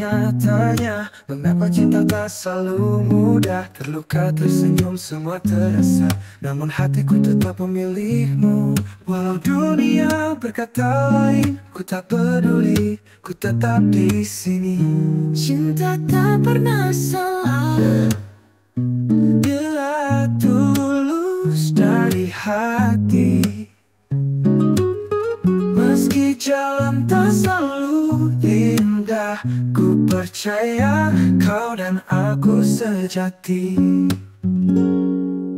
nyatanya. Mengapa cinta tak selalu mudah? Terluka, tersenyum, semua terasa. Namun hatiku tetap memilihmu. Walau dunia berkata lain, ku tak peduli, ku tetap di sini. Cinta tak pernah salah Bila tulus dari hati. Meski jalan tak selalu indah, ku percaya kau dan aku sejati.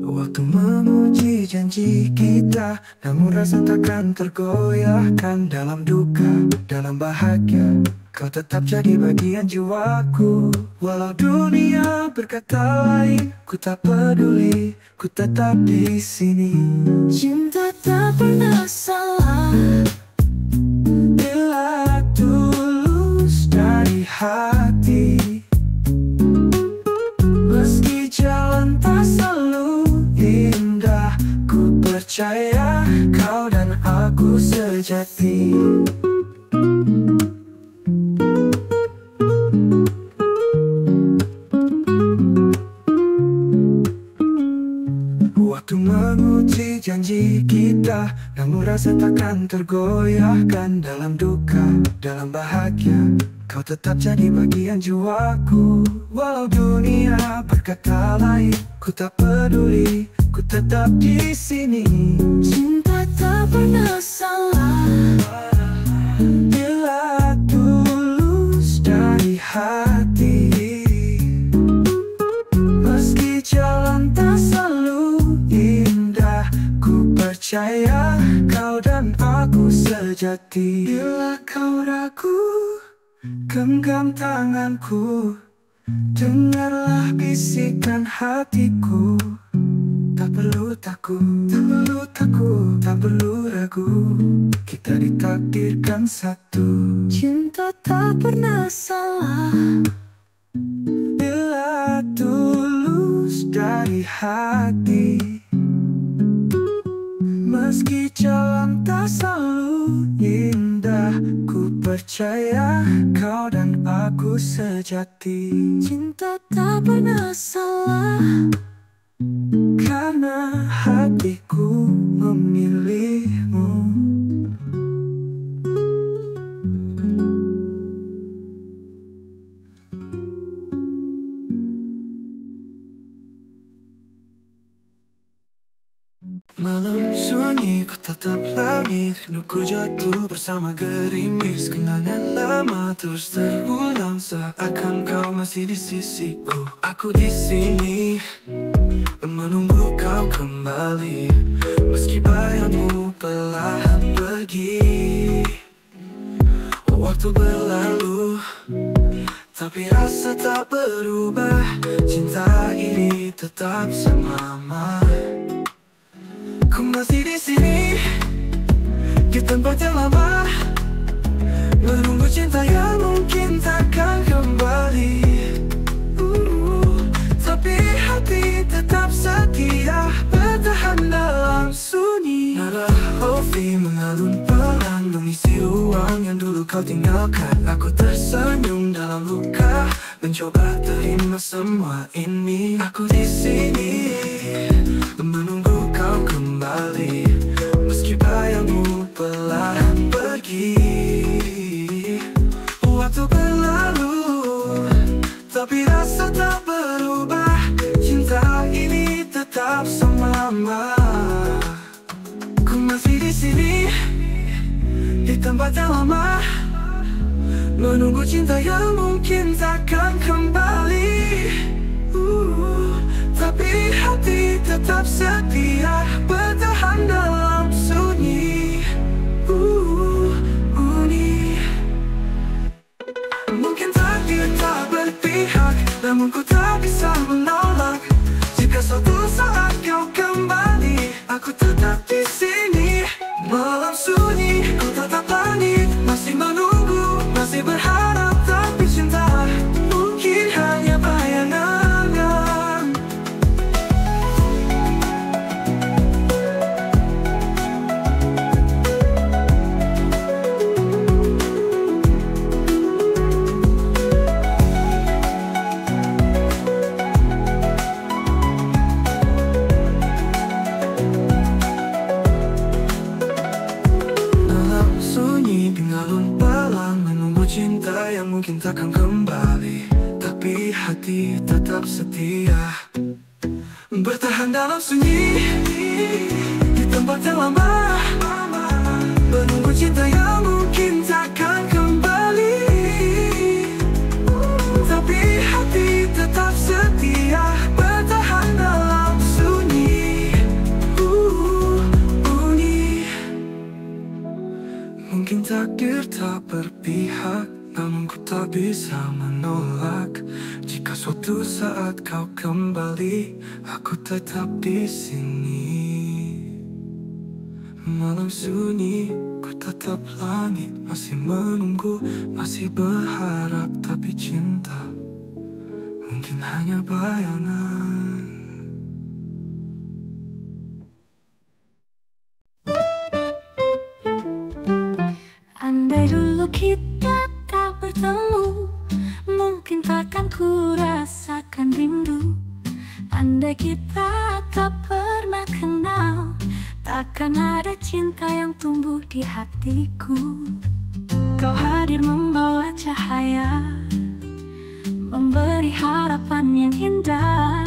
Waktu menguji janji kita, namun rasa takkan tergoyahkan. Dalam duka, dalam bahagia, kau tetap jadi bagian jiwaku. Walau dunia berkata lain, ku tak peduli, ku tetap di sini. Cinta tak pernah salah Bila tulus dari hati. Meski jalan tak selalu indah, ku percaya kau dan aku sejati. Waktu menguji janji kita, namun rasa takkan tergoyahkan. Dalam duka, dalam bahagia, kau tetap jadi bagian jiwaku. Walau dunia berkata lain, ku tak peduli, ku tetap di sini. Cinta tak pernah salah Bila tulus dari hati. Meski jalan tak selalu indah, ku percaya kau dan aku sejati. Bila kau ragu, genggam tanganku, dengarlah bisikan hatiku. Tak perlu takut, tak perlu takut, tak perlu ragu, kita ditakdirkan satu. Cinta tak pernah salah Bila tulus dari hati. Meski jalan tak selalu indah, ku percaya kau dan aku sejati. Cinta tak pernah salah Karena hatiku memilihmu. Malam sunyi, ku tatap langit, rinduku jatuh bersama gerimis. Kenangan lama terus terulang, seakan kau masih di sisiku. Aku di sini menunggu kau kembali, meski bayangmu perlahan pergi. Waktu berlalu, tapi rasa tak berubah. Cinta ini tetap sama. Ku masih di sini, di tempat yang lama, menunggu cinta yang mungkin takkan kembali. Tapi hati tetap setia, bertahan dalam sunyi. Nada hofi mengalun pelan, mengisi ruang yang dulu kau tinggalkan. Aku tersenyum dalam luka, mencoba terima semua ini. Aku di sini menunggu kau kembali, meski bayangmu perlahan pergi. Waktu berlalu, tapi rasa tak berubah. Cinta ini tetap selama. Ku masih di sini, di tempat yang lama, menunggu cinta yang mungkin takkan kembali. Tapi hati tetap setia, bertahan dalam sunyi. Mungkin takdir tak berpihak, namun ku tak bisa menolak. Jika suatu saat kau kembali, aku tetap di sini. Malam sunyi, ku tatap langit, masih menunggu, masih berharap. Tapi cinta mungkin hanya bayangan. setia, bertahan dalam sunyi di tempat yang lama, menunggu cinta yang mungkin takkan kembali. Tapi hati tetap setia, bertahan dalam sunyi, bunyi. Mungkin takdir tak berpihak, namun ku tak bisa menolak. Jika suatu saat kau kembali, aku tetap di sini. Malam sunyi, ku tatap langit, masih menunggu, masih berharap. Tapi cinta mungkin hanya bayangan. Andai dulu kita tak bertemu, mungkin takkan ku rasakan rindu. Andai kita tak pernah kenal, takkan ada cinta yang tumbuh di hatiku. Kau hadir membawa cahaya, memberi harapan yang indah.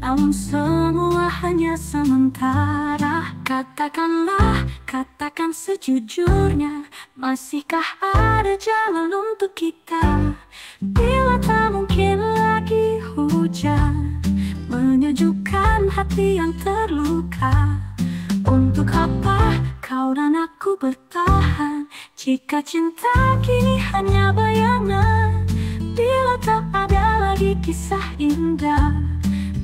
Namun semua hanya sementara. Katakanlah, katakan sejujurnya, masihkah ada jalan untuk kita? Bila tak mungkin lagi hujan menyejukkan hati yang terluka. Untuk apa kau dan aku bertahan, jika cinta kini hanya bayangan? Bila tak ada lagi kisah indah,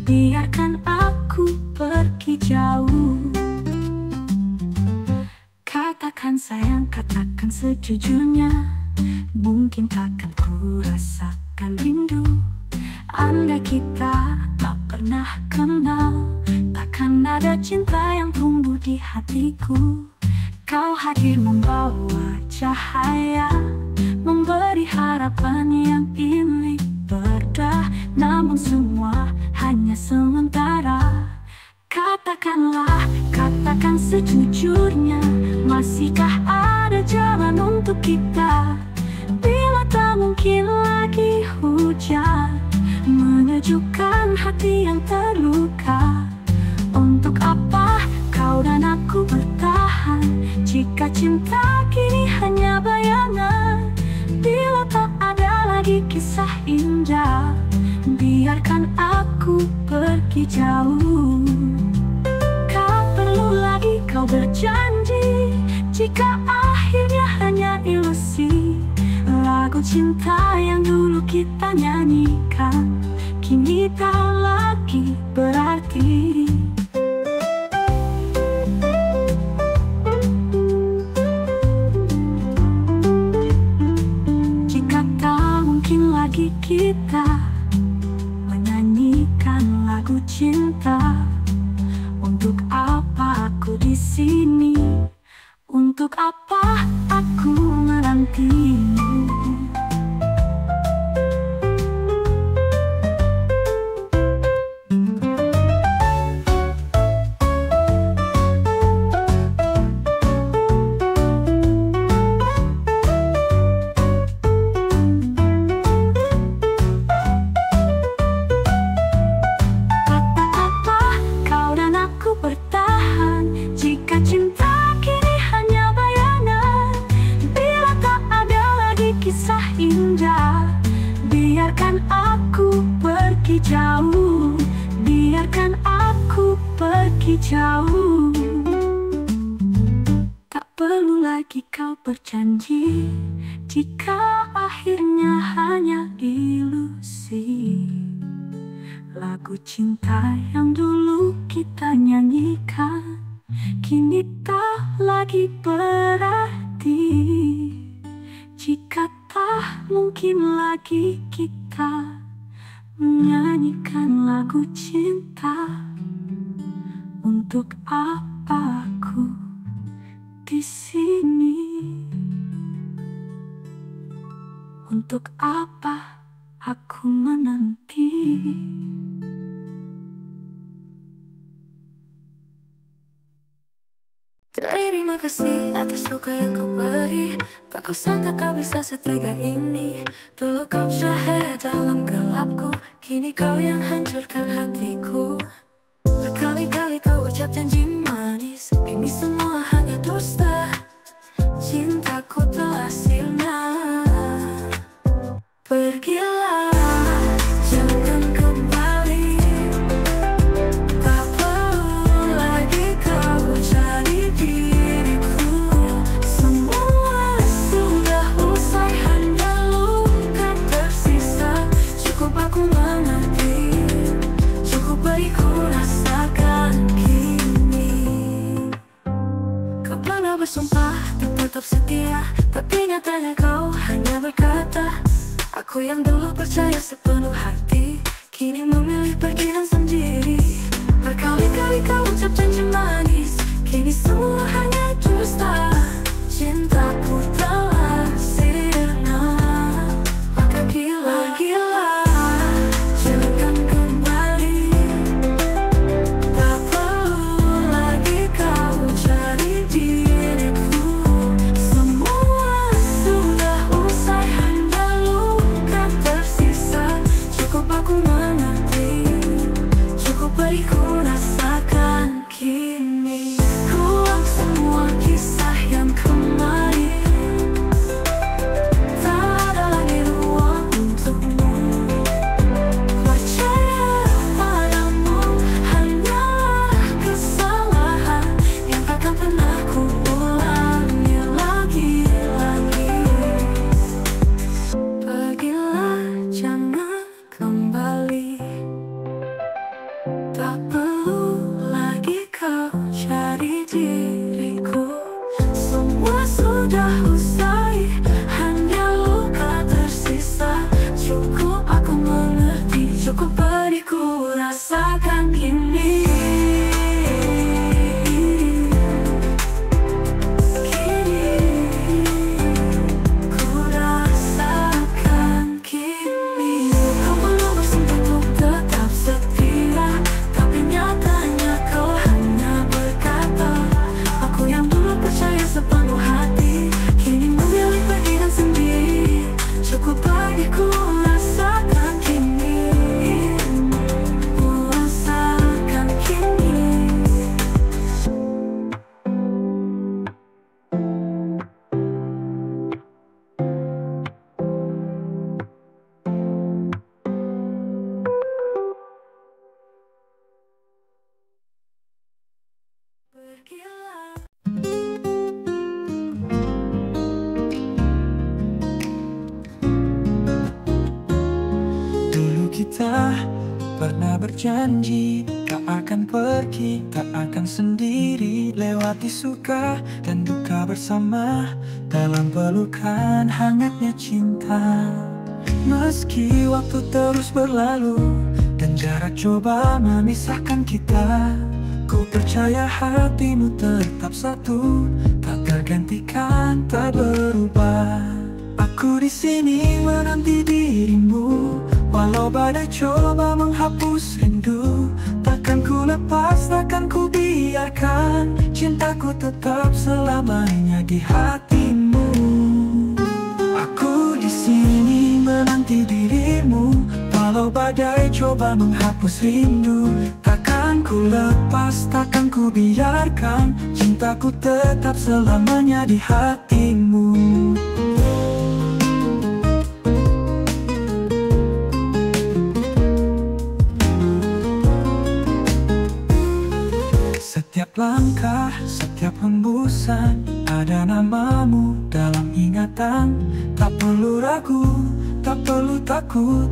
biarkan aku pergi jauh. Katakan sayang, katakan sejujurnya, mungkin takkan ku rasakan rindu. Andai kita tak pernah kenal, takkan ada cinta yang tumbuh di hatiku. Kau hadir membawa cahaya, memberi harapan yang ini berdah. Namun semua hanya sementara. Katakanlah, katakan sejujurnya, masihkah ada jalan untuk kita? Bila tak mungkin lagi hujan menyejukkan hati yang terluka. Untuk apa kau dan aku bertahan, jika cinta kini hanya bayangan? Bila tak ada lagi kisah indah, biarkan aku pergi jauh. Kau perlu lagi kau berjanji, jika akhirnya hanya ilusi. Lagu cinta yang dulu kita nyanyikan, kini tak lagi berarti. Jika tak mungkin lagi kita menyanyikan lagu cinta, untuk apa aku di sini? Untuk apa aku menantimu? Biarkan aku pergi jauh, biarkan aku pergi jauh. Tak perlu lagi kau berjanji, jika akhirnya hanya ilusi. Lagu cinta yang dulu kita nyanyikan, kini tak lagi berarti. Jika tak mungkin lagi kita menyanyikan lagu cinta, untuk apa aku di sini? Untuk apa aku menanti? Terima kasih atas luka yang kau beri. Tak kau sangka kau bisa setega ini. Dulu kau cahaya dalam gelapku, kini kau yang hancurkan hatiku. Berkali-kali kau ucap janji manis, kini semua hanya dusta. Cintaku telah sirna. Pergilah, jangan kembali. Tak perlu lagi kau cari diriku. Semua sudah usai, hanya luka tersisa. Cukup aku mengerti, cukup beri ku rasakan kini. Kau pernah bersumpah tetap setia, tapi nyatanya kau hanya berkata. Aku yang dulu percaya sepenuh hati, kini memilih pergi dan sendiri. Berkali-kali kau ucap janji manis, kini semua hanya dusta. Cintaku telah sirna. Maka gila, jangan kembali. Tak perlu lagi kau cari diriku. Semua sudah usai, hanya luka tersisa. Cukup aku mengerti, cukup beri ku rasakan kini. Ruang semua kisah yang kemarin, tak ada lagi ruang untukmu. Percaya padamu hanyalah kesalahan yang takkan pernah ku ulangi lagi. Pergilah, jangan kembali. Tak perlu lagi kau cari diriku. Semua sudah usai, hanya luka tersisa. Cukup aku mengerti, cukup beri ku rasakan kini. Ku rasakan kini. Kau belum bersumpah untuk tetap setia, tapi nyatanya kau hanya berkata. Aku yang dulu percaya sepenuh hati, kini memilih pergi dan sendiri. Cukup bagi ku rasakan kini. Ku rasakan kini. Pergilah. Dulu kita pernah berjanji tak akan pergi, tak akan sendiri. Lewati suka dan duka bersama dalam pelukan hangatnya cinta. Meski waktu terus berlalu dan jarak coba memisahkan kita, ku percaya hatimu tetap satu, tak tergantikan, tak berubah. Aku di sini menanti dirimu, walau badai coba menghapus rindu. Takkan ku lepas, takkan ku biarkan cintaku tetap selamanya di hatimu. Aku di sini menanti dirimu, walau badai coba menghapus rindu. Takkan ku lepas, takkan ku biarkan cintaku tetap selamanya di hatimu. Setiap langkah, setiap hembusan, ada namamu dalam ingatan. Tak perlu ragu, tak perlu takut,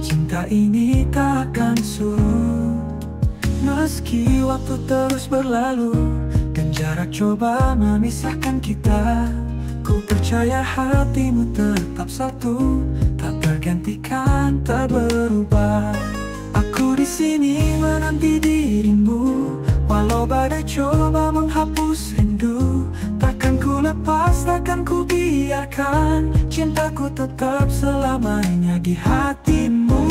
cinta ini tak akan surut. Meski waktu terus berlalu dan jarak coba memisahkan kita, ku percaya hatimu tetap satu, tak tergantikan, tak berubah. Aku di sini menanti dirimu, walau badai coba menghapus rindu. Takkan ku lepas, takkan ku biarkan cintaku tetap selamanya di hatimu.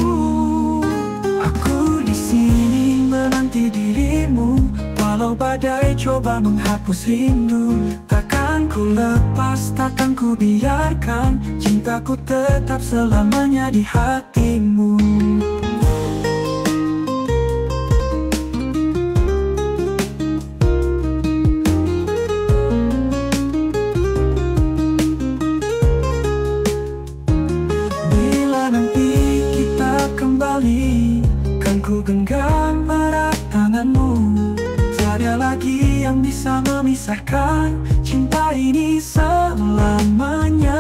Aku di sini menanti dirimu, walau badai coba menghapus rindu. Takkan Takkan ku lepas, takkan ku biarkan cintaku tetap selamanya di hatimu. Bila nanti kita kembali, kan ku genggam erat tanganmu. Tiada lagi yang bisa memisahkan cinta ini selamanya.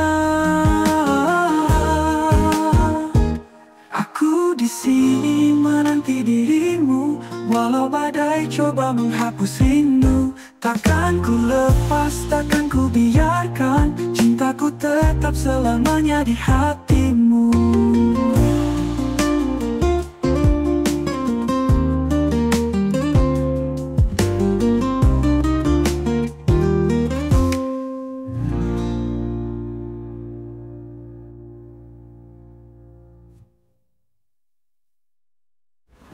Aku di sini menanti dirimu, walau badai coba menghapus rindu. Takkan ku lepas, takkan ku biarkan cintaku tetap selamanya di hatimu.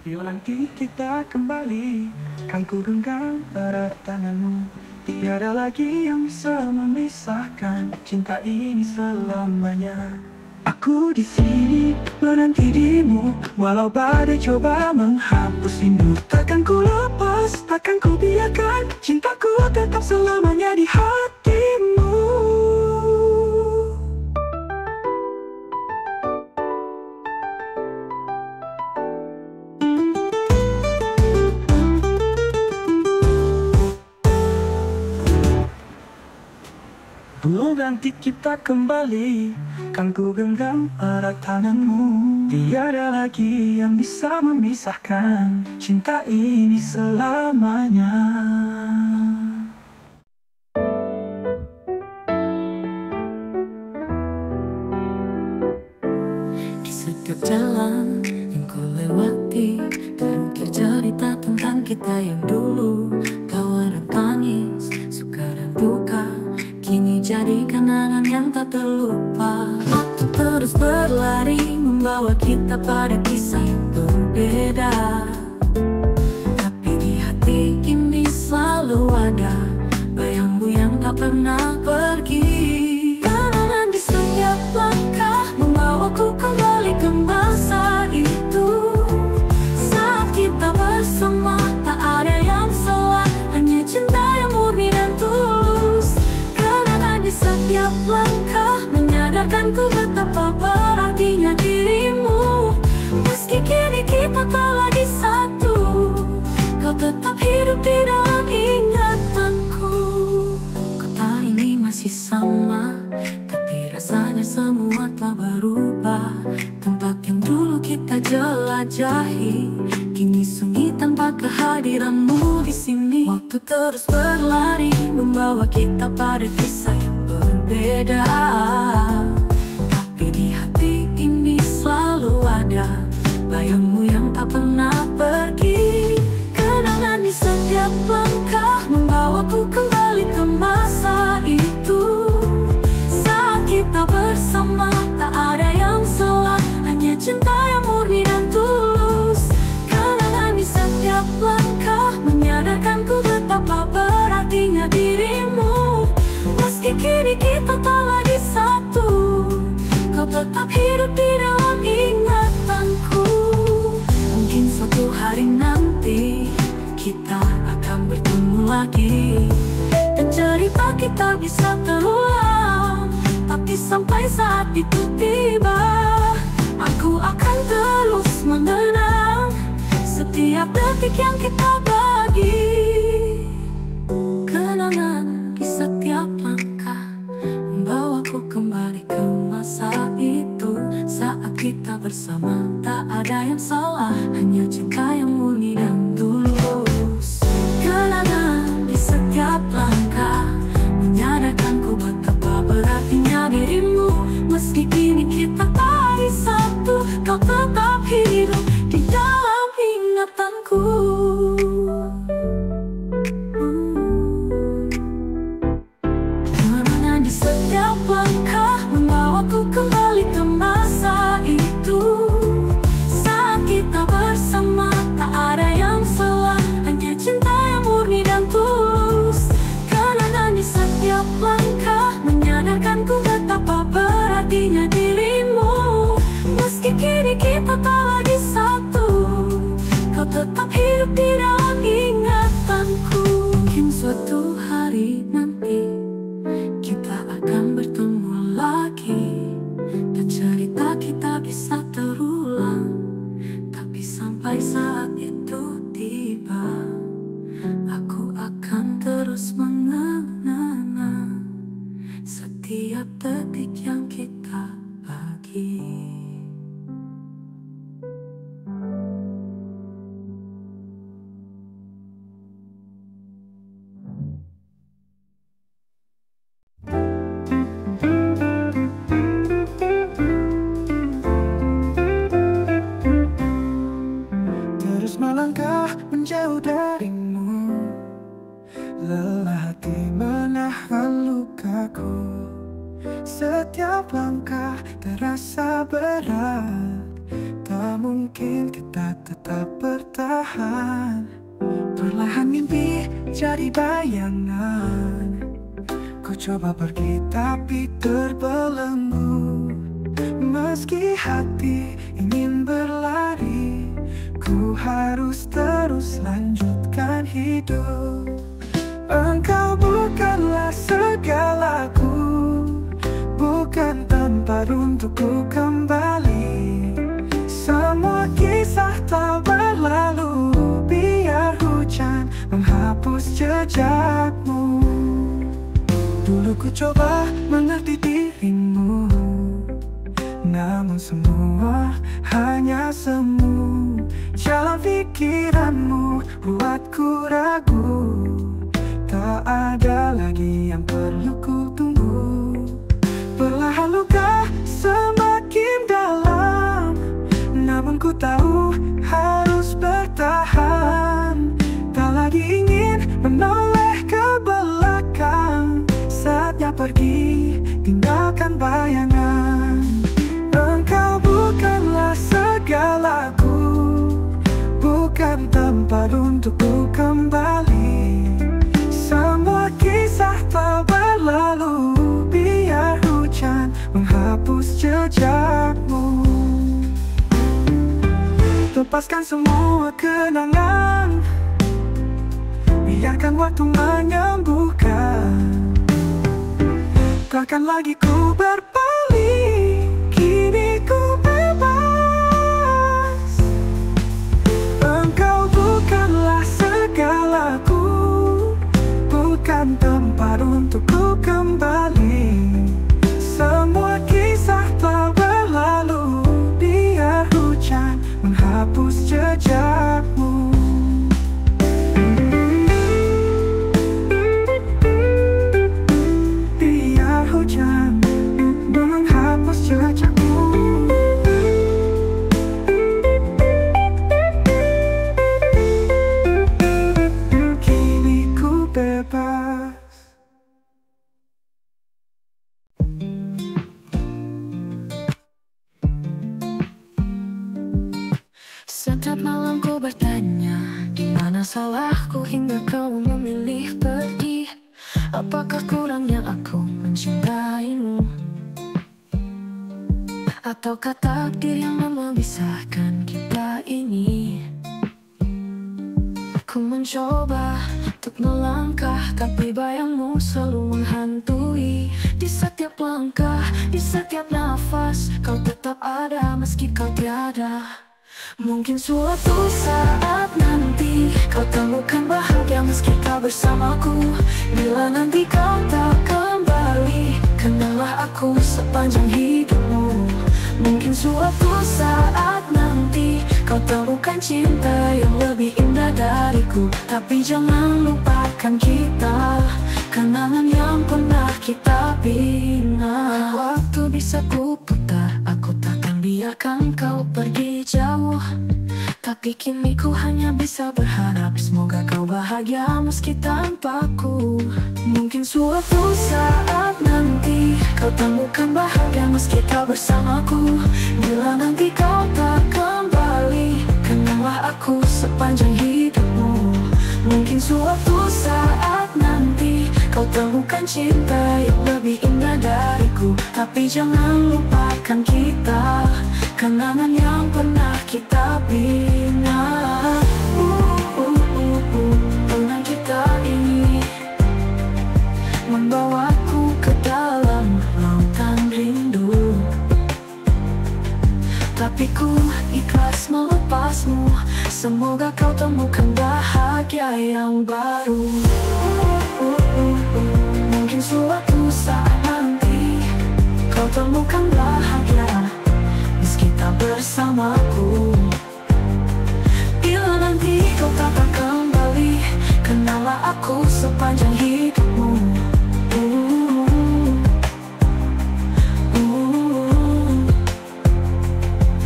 Bila nanti kita kembali, kan ku genggam erat tanganmu. Tiada lagi yang bisa memisahkan cinta ini selamanya. Aku di sini menanti dirimu, walau badai coba menghapus rindu. Takkan ku lepas, takkan ku biarkan cintaku tetap selamanya di hatimu. Belum nanti kita kembali, kan ku genggam erat tanganmu. Tiada lagi yang bisa memisahkan cinta ini selamanya. Di setiap jalan yang ku lewati, terukir cerita tentang kita yang dulu. Kawan tangis, suka dan duka, kini jadi kenangan yang tak terlupa. Waktu terus berlari, membawa kita pada kisah yang berbeda. Tapi di hati ini selalu ada bayangmu yang tak pernah pergi. Kenangan di setiap langkah membawaku kembali ke masa itu. Saat kita bersama, tak ada yang salah, hanya cinta yang murni dan tulus. Di setiap langkah menyadarkanku betapa berartinya dirimu. Meski kini kita tak lagi satu, kau tetap hidup di dalam ingatanku. Kota ini masih sama, tapi rasanya semua telah berubah. Tempat yang dulu kita jelajahi, kini sunyi tanpa kehadiranmu di sini. Waktu terus berlari, membawa kita pada kisah yang berbeda. Tapi di hati ini selalu ada bayangmu yang tak pernah pergi. Kenangan di setiap langkah membawaku kembali ke masa itu. Saat kita bersama, tak ada yang salah, hanya cinta yang murni dan tulus. Kenangan di setiap langkah menyadarkanku betapa berartinya dirimu. Meski kini kita tak lagi satu, kau tetap hidup di dalam ingatanku. Mungkin suatu hari nanti kita akan bertemu lagi, dan cerita kita bisa terulang. Tapi sampai saat itu tiba, aku akan terus mengenang setiap detik yang kita bagi. Kenangan di setiap langkah membawaku kembali ke masa itu. Saat kita bersama, tak ada yang salah, hanya cinta yang murni dan tulus. Kenangan di setiap langkah menyadarkanku betapa berartinya dirimu. Meski kini kita tak lagi satu, kau tetap hidup di dalam ingatanku. Di setiap langkah membawaku kembali ke masa itu. Saat kita bersama, tak ada yang salah, hanya cinta yang murni dan tulus. Kenangan di setiap langkah tetap hidup di dalam ingatanku. Mungkin suatu hari nanti kita akan bertemu lagi, dan cerita kita bisa terulang. Tapi sampai saat itu tiba, aku akan terus mengenang setiap detik yang kita bagi. Terus melangkah menjauh darimu, lelah hati menahan lukaku. Setiap langkah terasa berat, tak mungkin kita tetap bertahan. Perlahan mimpi jadi bayangan, ku coba pergi tapi terbelenggu. Meski hati ingin berlari, ku harus terus lanjutkan hidup. Engkau bukanlah segalaku, bukan tempat untukku kembali. Semua kisah tak berlalu, biar hujan menghapus jejakmu. Dulu ku coba mengerti dirimu, namun semua hanya semu. Jalan pikiranmu buatku ragu, tak ada lagi yang perlu ku tunggu. Perlahan luka semakin dalam, namun ku tahu harus bertahan. Tak lagi ingin menoleh ke belakang, saatnya pergi tinggalkan bayangan. Engkau bukanlah segalaku, bukan tempat untukku kembali. Semua kisah tak berlalu, biar hujan menghapus jejakmu. Lepaskan semua kenangan, biarkan waktu menyembuhkan. Takkan lagi ku berpaling, kini ku bebas. Engkau bukanlah segalaku, bukan tempat untukku kembali. Semua kisah tak berlalu, biar hujan menghapus jejakmu. Biar hujan menghapus jejakmu. Kini ku bebas. Setiap malam ku bertanya, di mana salahku hingga kau memilih pergi? Apakah kurangnya aku mencintaimu? Ataukah takdir yang memisahkan kita ini? Ku mencoba untuk melangkah, tapi bayangmu selalu menghantui. Di setiap langkah, di setiap nafas, kau tetap ada meski kau tiada. Mungkin suatu saat nanti kau temukan bahagia meski tak bersamaku. Bila nanti kau tak kembali, kenanglah aku sepanjang hidupmu. Mungkin suatu saat nanti kau temukan cinta yang lebih indah dariku. Tapi jangan lupakan kita, kenangan yang pernah kita bina. Waktu bisa ku putar, aku takkan biarkan kau pergi jauh. Tapi kini ku hanya bisa berharap, semoga kau bahagia meski tanpaku. Mungkin suatu saat nanti kau temukan bahagia meski tak bersamaku. Bila nanti kau tak kembali, kenanglah aku sepanjang hidupmu. Mungkin suatu saat nanti kau temukan cinta yang lebih indah dariku. Tapi jangan lupakan kita, kenangan yang pernah kita bina. Semoga kau temukan bahagia yang baru. Mungkin suatu saat nanti kau temukan bahagia meski tak bersamaku. Bila nanti kau takkan kembali, kenanglah aku sepanjang hidupmu.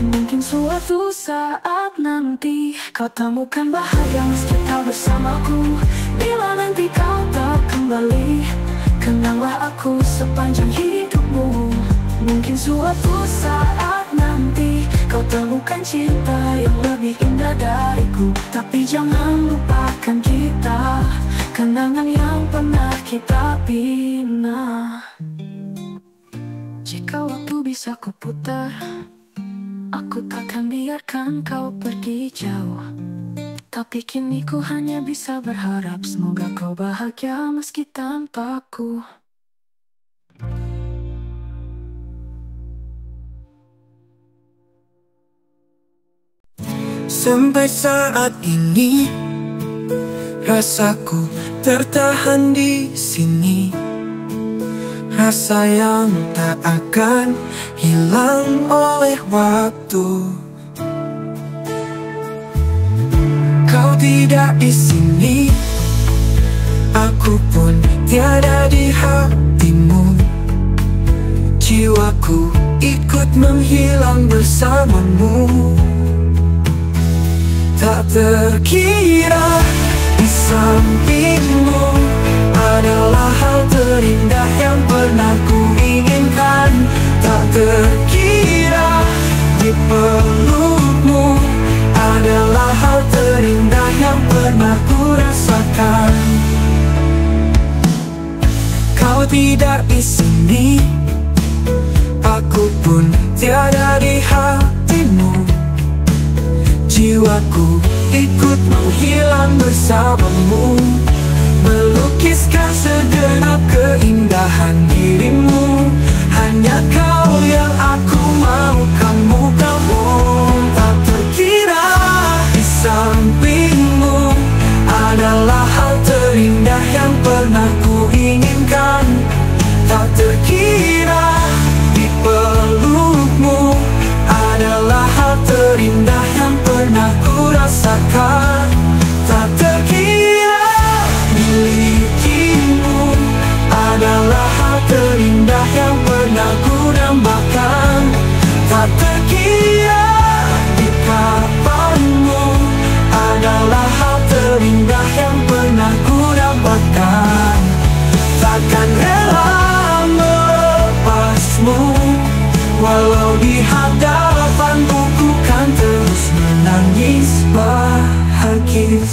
Mungkin suatu saat nanti kau temukan bahagia meski tak bersamaku. Bila nanti kau tak kembali, kenanglah aku sepanjang hidupmu. Mungkin suatu saat nanti kau temukan cinta yang lebih indah dariku. Tapi jangan lupakan kita, kenangan yang pernah kita bina. Jika waktu bisa kuputar, aku takkan biarkan kau pergi jauh. Tapi kini ku hanya bisa berharap semoga kau bahagia meski tanpaku. Sampai saat ini rasaku tertahan di sini. Rasa yang tak akan hilang oleh waktu. Kau tidak di sini, aku pun tiada di hatimu. Jiwaku ikut menghilang bersamamu. Tak terkira di sampingmu adalah hal terindah yang pernah ku inginkan. Tak terkira di pelukmu adalah hal terindah yang pernah ku rasakan. Kau tidak di sini, aku pun tiada di hatimu. Jiwaku ikut menghilang bersamamu, melukiskan segenap keindahan dirimu. Hanya kau yang aku mau, kamu. Tak terkira di sampingmu adalah hal terindah yang pernah ku inginkan. Tak terkira di pelukmu adalah hal terindah yang pernah ku rasakan. Tak terkira milikimu adalah hal terindah yang pernah ku dambakan. Tak terkira di kapanmu adalah hal terindah yang pernah ku dapatkan. Takkan rela melepasmu, walau di hadapanmu ku kan terus menangis bahagia.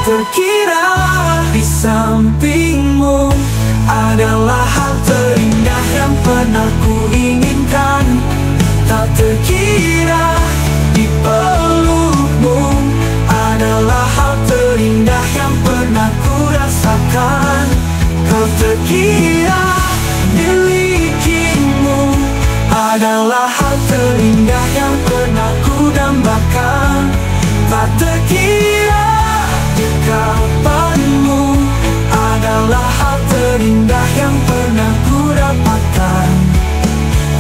Terkira di sampingmu adalah hal terindah yang pernah ku inginkan. Tak terkira di pelukmu adalah hal terindah yang pernah ku rasakan. Kau terkira milikimu adalah hal terindah yang pernah ku dambakan. Tak terkira di kapanmu adalah hal terindah yang pernah ku dapatkan.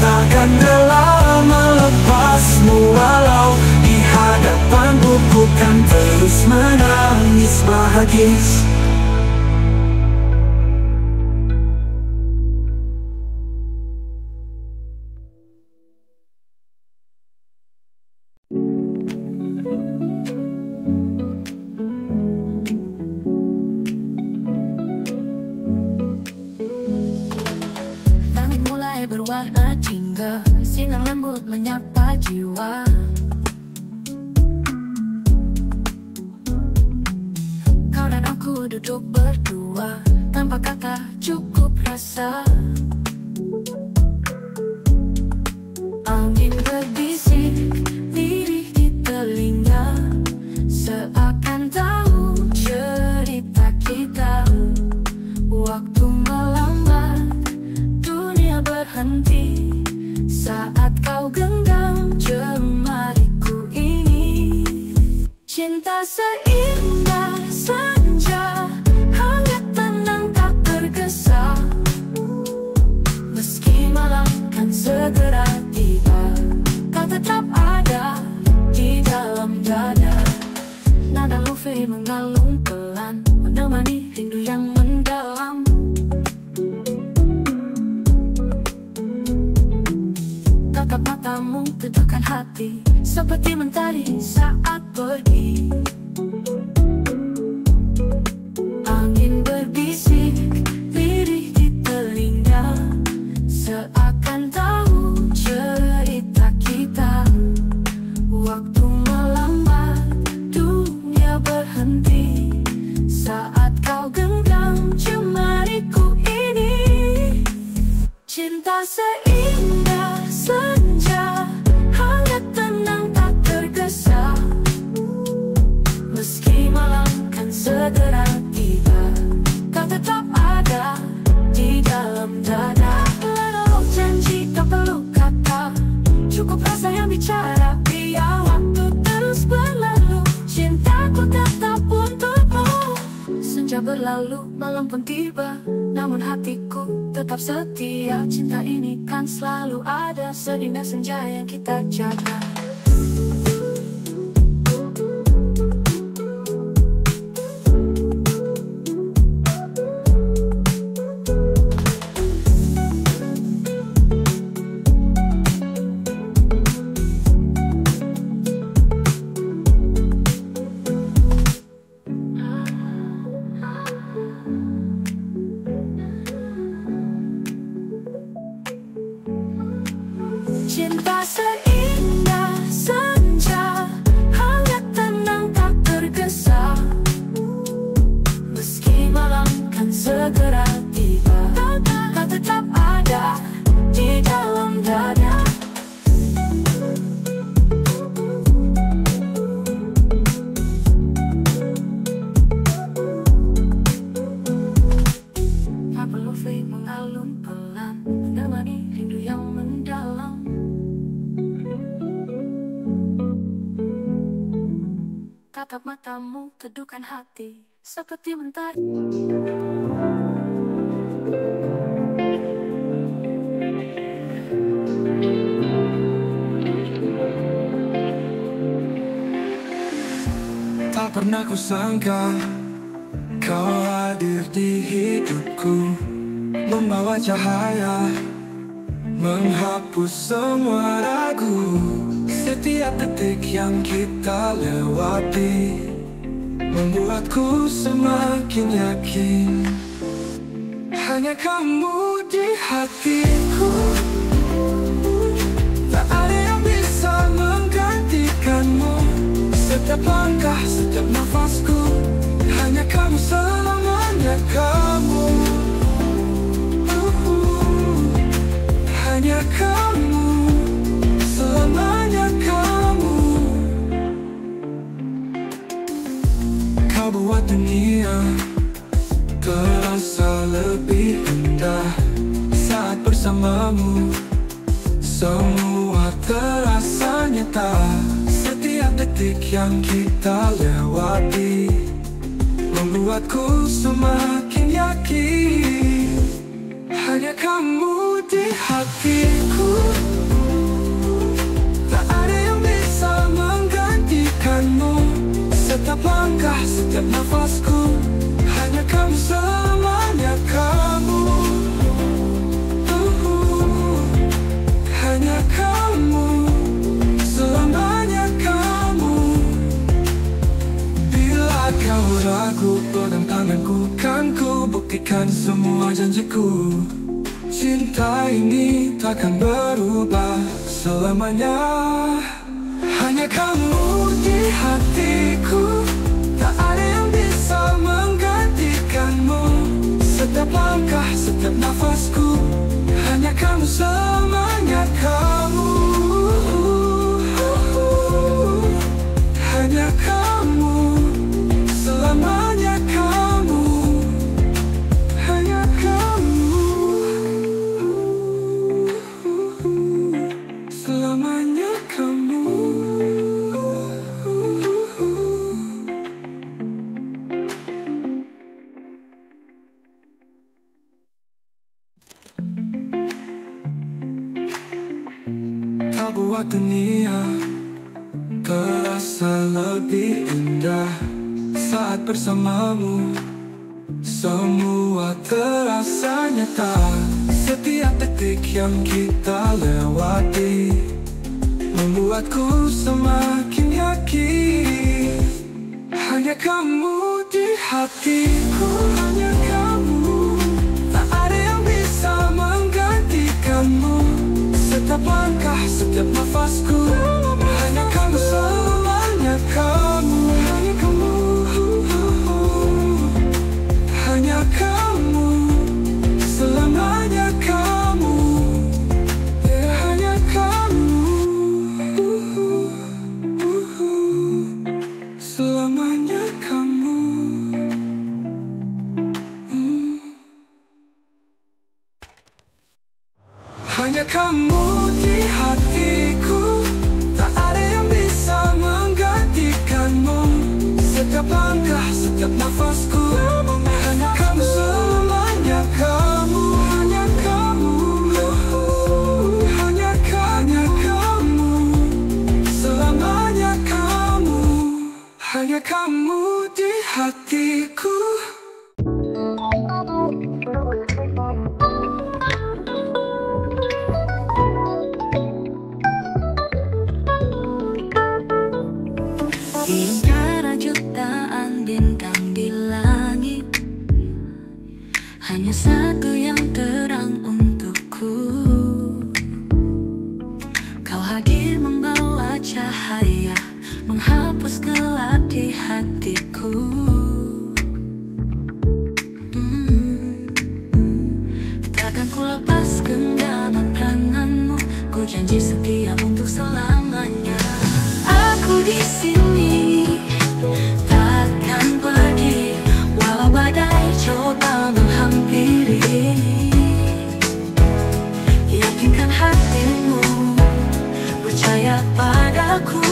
Takkan rela melepasmu, walau di hadapanmu ku kan terus menangis bahagia. Berwarna jingga, sinar lembut menyapa jiwa. Kau dan aku duduk berdua, tanpa kata cukup rasa. saat kau genggam jemariku ini. Cinta seindah senja, hangat tenang tak tergesa. Meski malam kan segera tiba, kau tetap ada di dalam dada. Nada lofi mengalun pelan, menemani rindu yang mendalam. Tatap matamu teduhkan hati, seperti mentari saat pergi. Angin berbisik lirih di telinga, seakan tahu cerita kita. Waktu melambat, dunia berhenti saat kau genggam jemariku ini. Cinta seindah senja, hangat tenang tak tergesa. Meski malam kan segera tiba, kau tetap ada di dalam dada. Walau janji tak perlu kata, cukup rasa yang bicara. Biar waktu terus berlalu, cintaku tetap untukmu. Senja berlalu, malam pun tiba, namun hatiku tetap setia. Cinta ini kan selalu ada, seindah senja yang kita jaga. Cinta seindah senja, hangat tenang tak tergesa. Meski malam kan segera tiba, kau tetap ada di dalam dada. Tak perlu fake mengalun pelan, menemani rindu yang mendalam. Tatap matamu teduhkan hati, seperti mentari. Tak pernah ku sangka kau hadir di hidupku, membawa cahaya, menghapus semua ragu. Setiap detik yang kita lewati membuatku semakin yakin, hanya kamu di hatiku. Tak ada yang bisa menggantikanmu. Setiap langkah, setiap nafasku, hanya kamu selamanya kamu. Hanya kamu, selamanya kamu. Kau buat dunia terasa lebih indah saat bersamamu. Semua terasa nyata. Setiap detik yang kita lewati membuatku semakin yakin, hanya kamu di hatiku. Tak ada yang bisa menggantikanmu. Setiap langkah, setiap nafasku, hanya kamu selamanya kamu. Hanya kamu, selamanya kamu. Bila kau ragu, pegang tanganku, kan ku buktikan semua janjiku. Cinta ini takkan berubah selamanya. Hanya kamu di hatiku. Tak ada yang bisa menggantikanmu. Setiap langkah, setiap nafasku, hanya kamu selamanya kamu. Hanya kamu, selamanya kamu. Hanya kamu. buat dunia terasa lebih indah saat bersamamu. Semua terasa nyata, setiap detik yang kita lewati membuatku semakin yakin. Hanya kamu di hatiku, hanya kamu, tak ada yang bisa menggantikanmu. Setiap langkah, setiap nafasku, hanya kamu, selamanya kamu. Hanya kamu, hanya kamu, selamanya kamu. Hanya kamu, selamanya kamu. Hanya kamu di hatiku, tak ada yang bisa menggantikanmu. Setiap langkah, setiap nafasku, hanya kamu, selamanya kamu. Hanya kamu, hanya kamu, selamanya kamu. Hanya kamu di hatiku. Hingga jutaan bintang di langit, hanya satu yang terang untukku. Kau hadir membawa cahaya, menghapus gelap di hatiku. Takkan ku lepas genggaman tanganmu, ku janji setia untuk selamanya. Aku di sini, takkan pergi, walau badai coba menghampiri. Yakinkan hatimu, percaya padaku,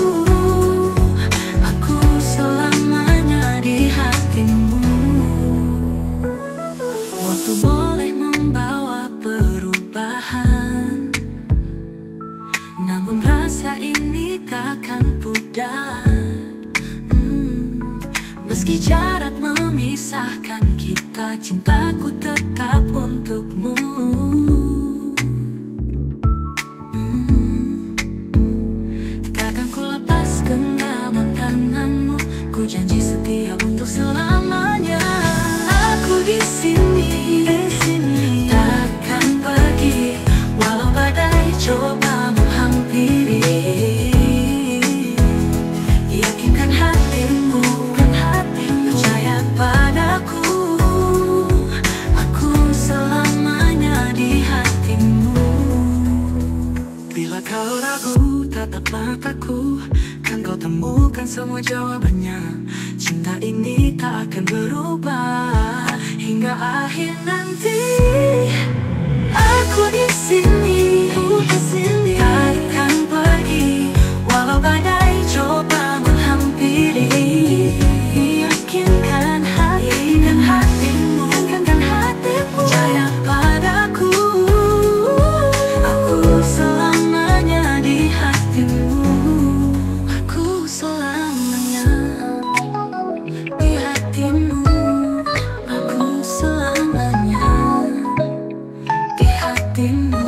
aku selamanya di hatimu. Waktu boleh membawa perubahan, namun rasa ini takkan pudar. Meski jarak memisahkan kita, cintaku tetap untukmu. Takkan ku lepas genggaman tanganmu, ku janji setia untuk selamanya. Aku di sini, takkan pergi, walau badai coba menghampiri. Yakinkan hatimu, percaya padaku, aku selamanya di hatimu. Bila kau ragu, tatap mataku, kan kau temukan semua jawabannya. Cinta ini tak akan berubah hingga akhir nanti. Aku di sini, takkan pergi, walau badai coba menghampiri. Yakinkan hatimu, percaya padaku, aku selamanya di hatimu. Aku selamanya di hatimu. Aku selamanya di hatimu.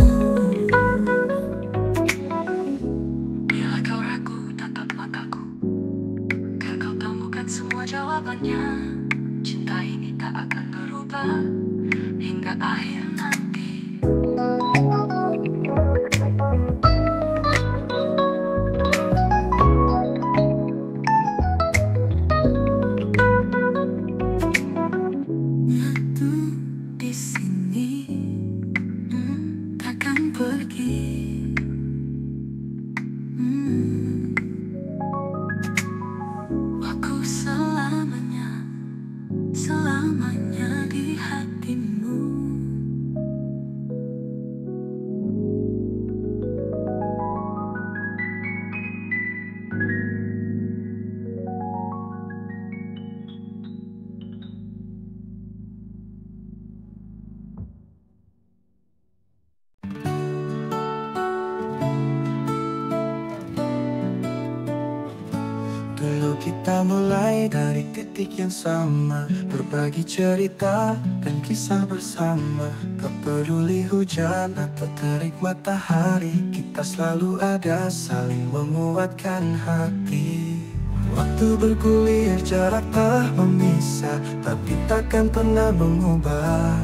Kita mulai dari titik yang sama, berbagi cerita dan kisah bersama. Tak peduli hujan atau terik matahari, kita selalu ada saling menguatkan hati. Waktu bergulir jarak tak memisah, tapi takkan pernah mengubah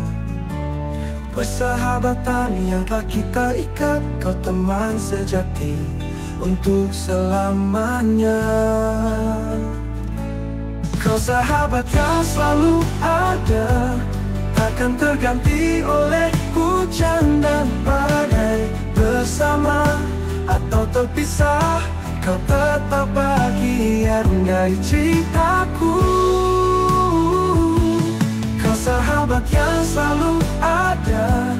persahabatan yang telah kita ikat. Kau teman sejati untuk selamanya. Kau sahabat yang selalu ada, takkan terganti oleh hujan dan badai. Bersama atau terpisah, kau tetap bagian dari ceritaku. Kau sahabat yang selalu ada,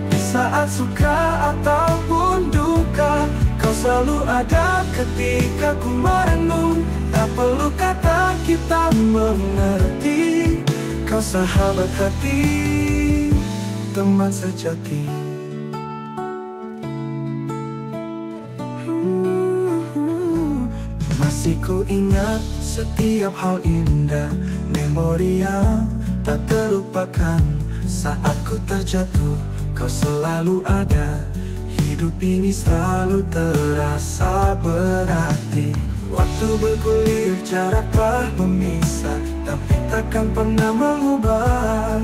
di saat suka ataupun duka. Kau selalu ada ketika ku merenung, tak perlu kata kita mengerti. Kau sahabat hati, teman sejati. Masih ku ingat setiap hal indah, memori yang tak terlupakan. Saat ku terjatuh, kau selalu ada. Hidup ini selalu terasa berarti. Waktu bergulir jarak telah memisah, tapi takkan pernah mengubah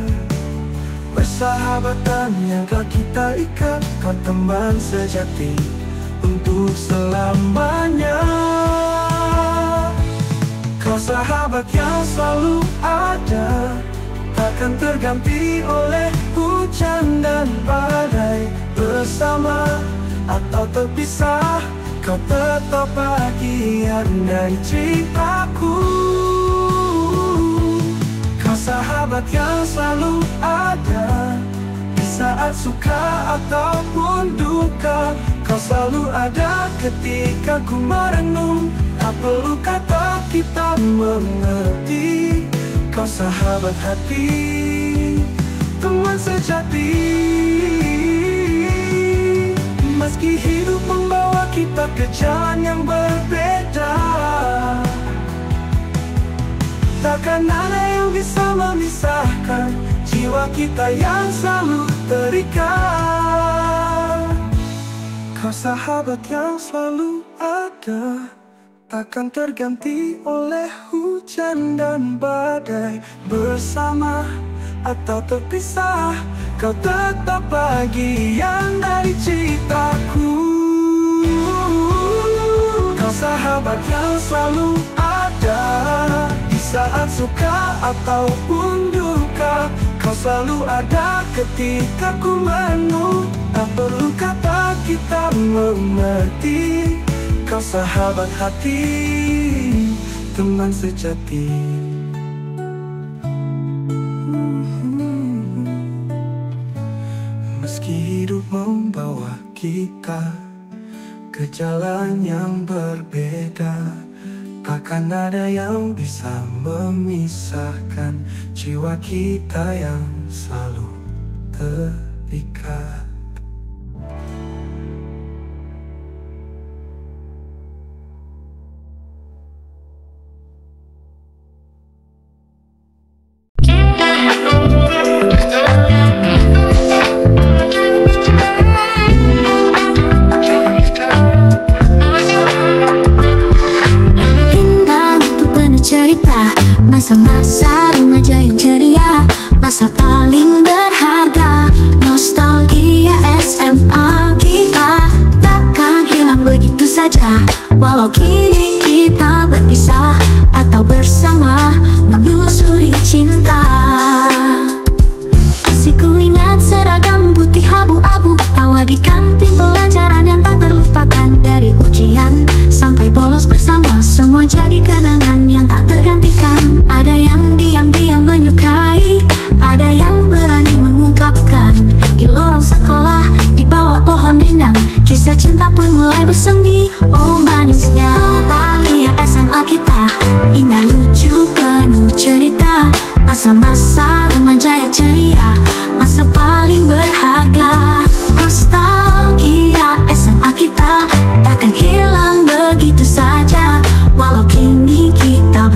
persahabatan yang telah kita ikat. Kau teman sejati untuk selamanya. Kau sahabat yang selalu ada, takkan terganti oleh hujan dan badai. Bersama atau terpisah, kau tetap bagian dari ceritaku. Kau sahabat yang selalu ada, di saat suka ataupun duka. Kau selalu ada ketika ku merenung, tak perlu kata kita mengerti. Kau sahabat hati, teman sejati. Meski hidup membawa kita ke jalan yang berbeda, takkan ada yang bisa memisahkan jiwa kita yang selalu terikat. Kau sahabat yang selalu ada, takkan terganti oleh hujan dan badai. Bersama atau terpisah, kau tetap bagian dari ceritaku. Kau sahabat yang selalu ada, di saat suka ataupun duka. Kau selalu ada ketika ku merenung, tak perlu kata kita mengerti. Kau sahabat hati, teman sejati. Meski hidup membawa kita ke jalan yang berbeda, takkan ada yang bisa memisahkan jiwa kita yang selalu terikat. Masa-masa remaja yang ceria, masa paling berharga. Nostalgia SMA kita takkan hilang begitu saja. Walau kini kita berpisah atau bersama menyusuri cinta. Masih ku ingat seragam putih abu-abu, tawa di kantin pelajaran yang tak terlupakan. Dari ujian sampai bolos bersama, semua jadi kenangan yang tak tergantikan. Ada yang diam-diam menyukai, ada yang berani mengungkapkan. Di lorong sekolah, di bawah pohon rindang, kisah cinta pun mulai bersemi. Oh manisnya talian SMA kita, indah lucu penuh cerita. Masa-masa remaja yang ceria, masa paling berharga. Nostalgia SMA kita takkan hilang begitu saja. Walau kini kita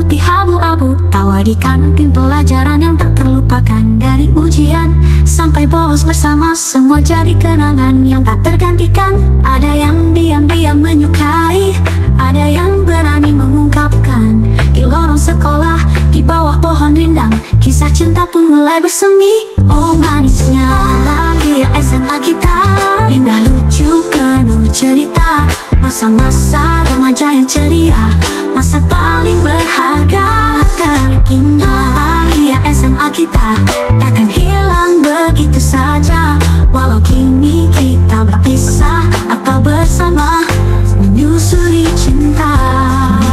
putih abu-abu, tawa di kantin pelajaran yang tak terlupakan. Dari ujian sampai bolos bersama, semua jadi kenangan yang tak tergantikan. Ada yang diam-diam menyukai, ada yang berani mengungkapkan. Di lorong sekolah, di bawah pohon rindang, kisah cinta pun mulai bersemi. Oh manisnya lagi ya SMA kita, indah lucu penuh cerita. Masa-masa remaja yang ceria, masa paling berharga. Terindah ya SMA kita, takkan hilang begitu saja. Walau kini kita berpisah atau bersama, menyusuri cinta.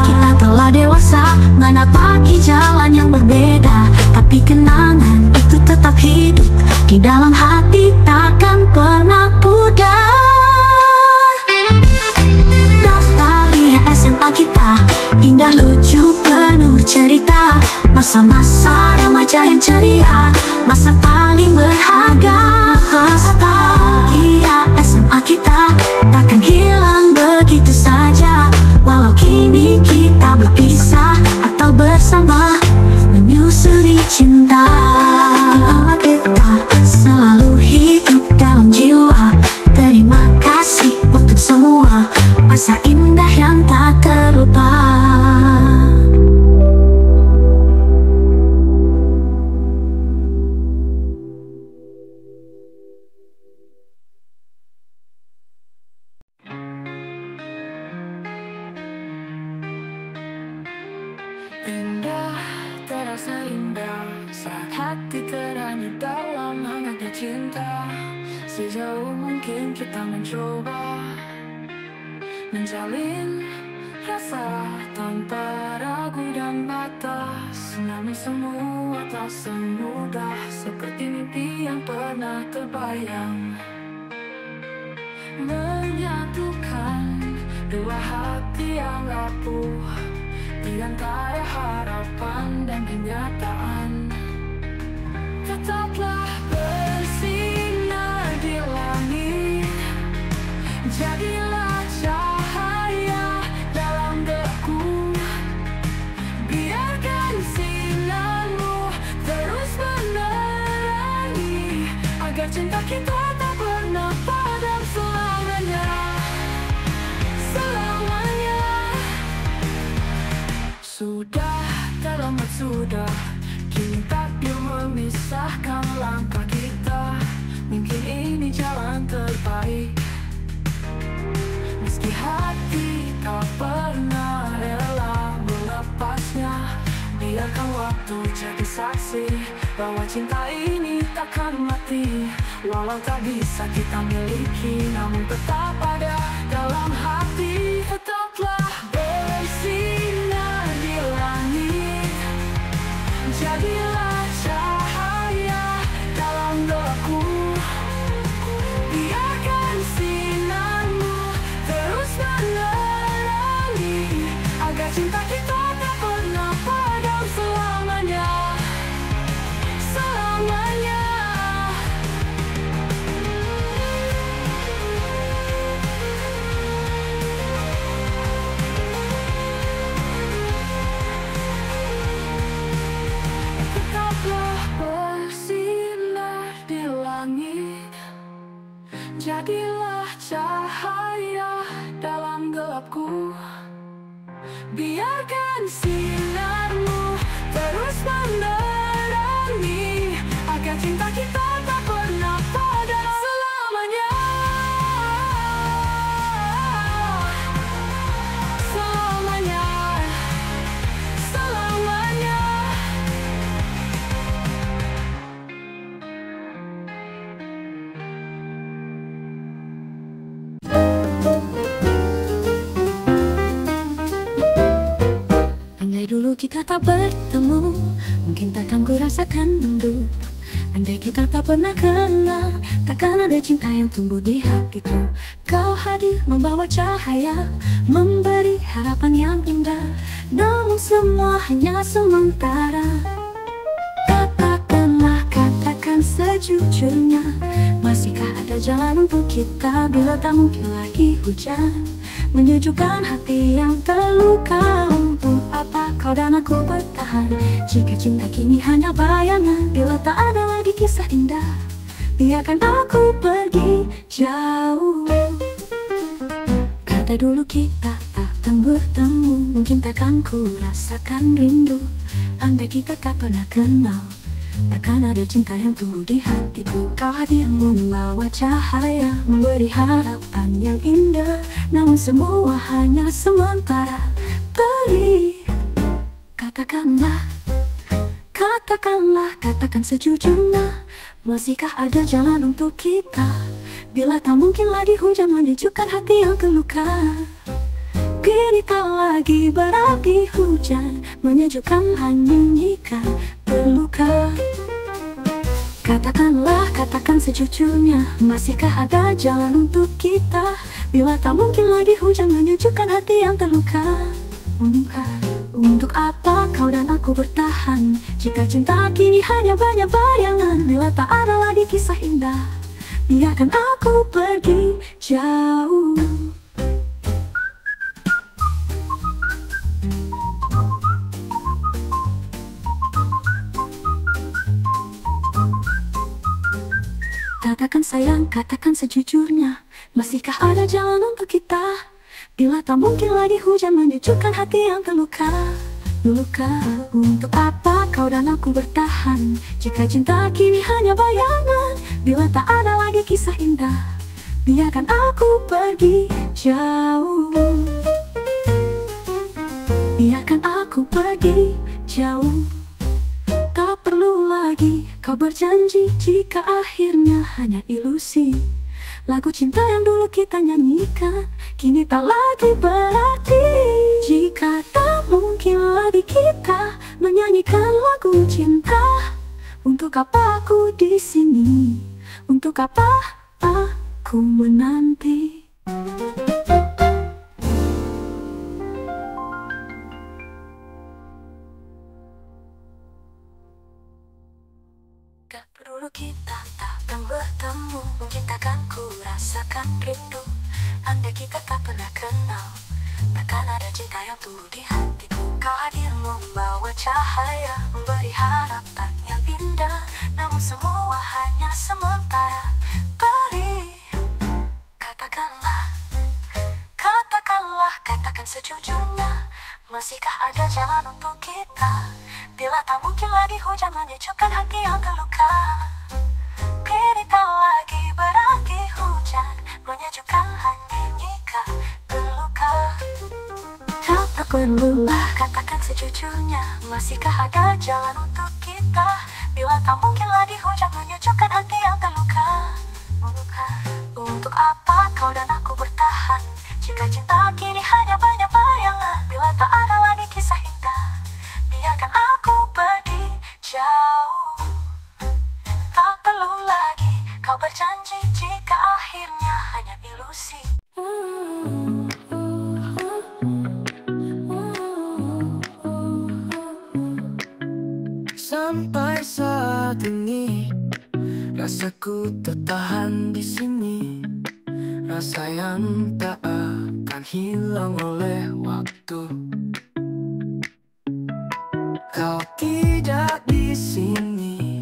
Kita telah dewasa, menapaki jalan yang berbeda, tapi kenangan itu tetap hidup di dalam hati, takkan pernah pudar. Nostalgia SMA kita, indah lucu penuh cerita. Masa-masa remaja yang ceria, masa paling berharga. Nostalgia SMA kita, takkan hilang begitu saja. Walau kini kita berpisah atau bersama, menyusuri cinta. Kita selalu hidup dalam jiwa. Terima kasih untuk semua masa indah yang tak terlupa. Indah, terasa indah saat hati terhanyut dalam hangatnya cinta. Sejauh mungkin kita mencoba menjalin rasa tanpa ragu dan batas. Namun semua tak semudah seperti mimpi yang pernah terbayang, menyatukan dua hati yang rapuh di antara harapan dan kenyataan. Tetaplah bersinar di langit, jadilah cahaya dalam gelapku. Biarkan sinarmu terus menerangi, agar cinta kita tak pernah padam selamanya. Selamanya. Sudah terlambat sudah, kini takdir memisahkan langkah kita. Mungkin ini jalan terbaik, meski hati tak pernah rela melepasnya. Biarkan waktu jadi saksi bahwa cinta ini takkan mati. Walau tak bisa kita miliki, namun tetap ada dalam hati. Tetaplah bersinar di langit, jadilah cahaya dalam gelapku. Biarkan sinarmu terus menerangi, agar cinta kita tak pernah padam selamanya. Selamanya. Tetaplah bersinar di langit, jadilah cahaya dalam gelapku. Biarkan sinarmu terus menerangi, agar cinta kita tak pernah padam selamanya. Selamanya. Selamanya. Andai dulu kita tak bertemu, mungkin takkan ku rasakan rindu. Andai kita tak pernah kenal, takkan ada cinta yang tumbuh di hatiku. Kau hadir membawa cahaya, memberi harapan yang indah. Namun semua hanya sementara. Katakanlah, katakan sejujurnya, masihkah ada jalan untuk kita bila tak mungkin lagi hujan? Menyejukkan hati yang terluka, untuk apa kau kau dan aku bertahan. Jika cinta kini hanya bayangan, bila tak ada lagi kisah indah, biarkan aku pergi jauh. Kata dulu kita akan bertemu, mungkin takkan ku rasakan rindu. Andai kita tak pernah kenal, takkan ada cinta yang tumbuh di hatiku. Kau hadir membawa cahaya, memberi harapan yang indah. Namun semua hanya sementara. Beri, katakanlah, katakan sejujurnya, masihkah ada jalan untuk kita? Bila tak mungkin lagi hujan menyejukkan hati yang terluka. Kini tak lagi berapi hujan menyejukkan hanya jika terluka. Katakanlah, katakan sejujurnya, masihkah ada jalan untuk kita? Bila tak mungkin lagi hujan menyejukkan hati yang terluka. Untuk apa kau dan aku bertahan, jika cinta kini hanya banyak bayangan? Bila tak ada lagi kisah indah, biarkan aku pergi jauh. Katakan sayang, katakan sejujurnya, masihkah ada jalan untuk kita? Bila tak mungkin lagi hujan menyejukkan hati yang terluka. Untuk apa kau dan aku bertahan, jika cinta kini hanya bayangan? Bila tak ada lagi kisah indah, biarkan aku pergi jauh. Biarkan aku pergi jauh. Tak perlu lagi kau berjanji, jika akhirnya hanya ilusi. Lagu cinta yang dulu kita nyanyikan kini tak lagi berarti. Jika tak mungkin lagi kita menyanyikan lagu cinta, untuk apa aku di sini? Untuk apa aku menanti? Dulu kita takkan bertemu, mungkin takkan ku rasakan rindu. Andai kita tak pernah kenal, takkan ada cinta yang tumbuh di hatiku. Kau hadir membawa cahaya, memberi harapan yang indah. Namun semua hanya sementara. Beri, katakanlah, katakan sejujurnya, masihkah ada jalan untuk kita? Bila tak mungkin lagi hujan menyejukkan hati yang terluka. Kini tak lagi berarti hujan menyejukkan hanya jika terluka. Tak perlulah katakan sejujurnya, masihkah ada jalan untuk kita? Bila tak mungkin lagi hujan menyejukkan hati yang terluka. Untuk apa kau dan aku bertahan, jika cinta kini hanya banyak bayangan? Bila tak ada lagi kisah indah, biarkan aku pergi jauh. Tak perlu lagi kau berjanji, jika akhirnya hanya ilusi. Sampai saat ini rasaku tertahan di sini, rasa yang tak akan hilang oleh waktu. Kau tidak di sini,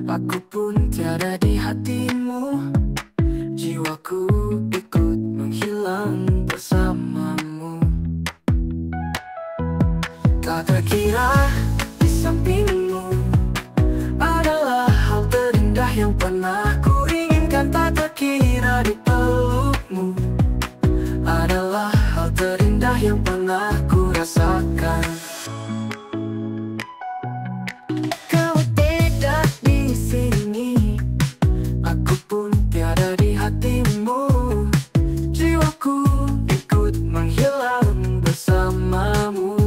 aku pun tiada di hatimu. Jiwaku ikut menghilang bersamamu. Tak terkira di sampingmu adalah hal terindah yang pernah ku inginkan. Tak terkira di pelukmu adalah hal terindah yang pernah ku rasakan. Kau tidak di sini, aku pun tiada di hatimu. Jiwaku ikut menghilang bersamamu,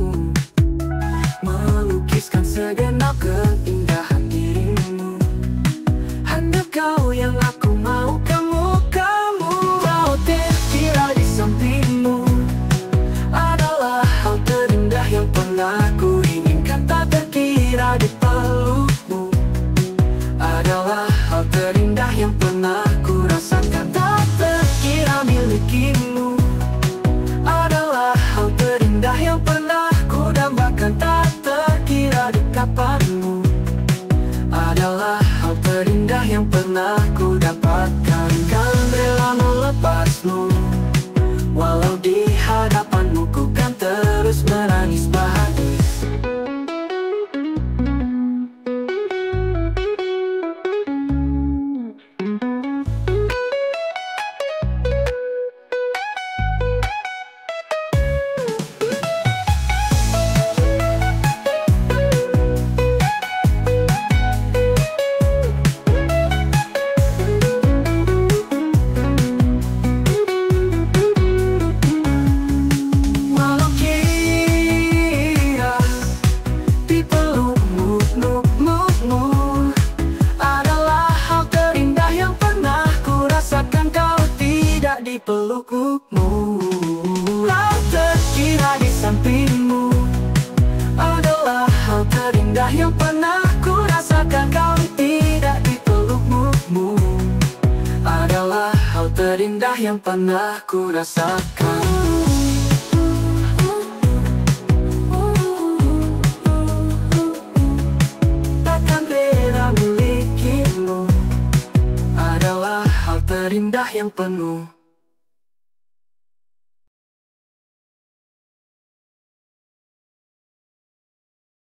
melukiskan segenap keindahan dirimu. Hanya kau yang aku mau, kamu. Kau terkira di sampingmu adalah hal terindah yang yang pernah ku rasakan. Takkan beda milikimu adalah hal terindah yang penuh